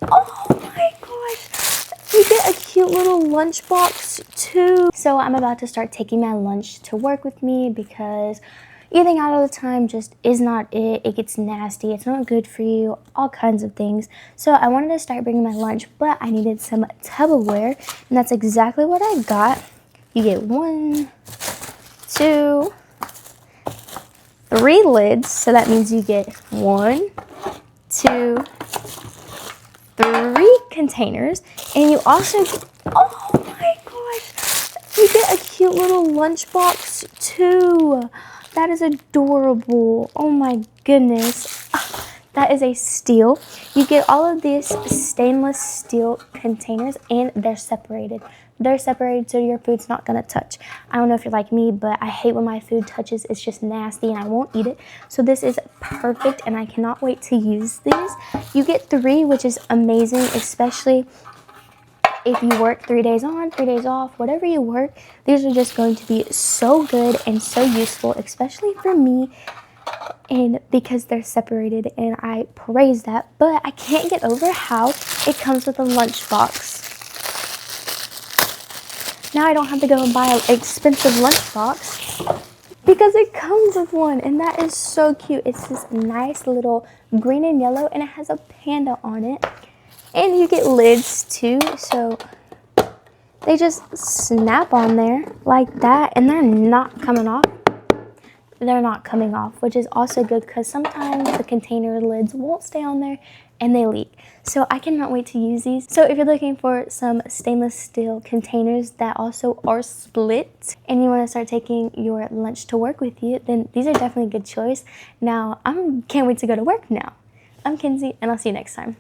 Oh my gosh, you get a cute little lunchbox too. So I'm about to start taking my lunch to work with me because eating out all the time just is not it. It gets nasty, it's not good for you, all kinds of things. So I wanted to start bringing my lunch, but I needed some Tupperware, and that's exactly what I got. You get 1, 2, 3 lids, so that means you get 1, 2, 3 containers, and you also get, oh my gosh, you get a cute little lunchbox too. That is adorable. Oh my goodness. That is a steal. You get all of these stainless steel containers, and they're separated. They're separated so your food's not gonna touch. I don't know if you're like me, but I hate when my food touches. It's just nasty and I won't eat it. So this is perfect, and I cannot wait to use these. You get 3, which is amazing, especially if you work 3 days on, 3 days off, whatever you work. These are just going to be so good and so useful, especially for me, and because they're separated, and I praise that. But I can't get over how it comes with a lunchbox. Now I don't have to go and buy an expensive lunchbox because it comes with one, and that is so cute. It's this nice little green and yellow, and it has a panda on it. And you get lids too, so they just snap on there like that, and they're not coming off. They're not coming off, which is also good because sometimes the container lids won't stay on there and they leak. So I cannot wait to use these. So if you're looking for some stainless steel containers that also are split and you want to start taking your lunch to work with you, then these are definitely a good choice. Now, I can't wait to go to work now. I'm Kinsey, and I'll see you next time.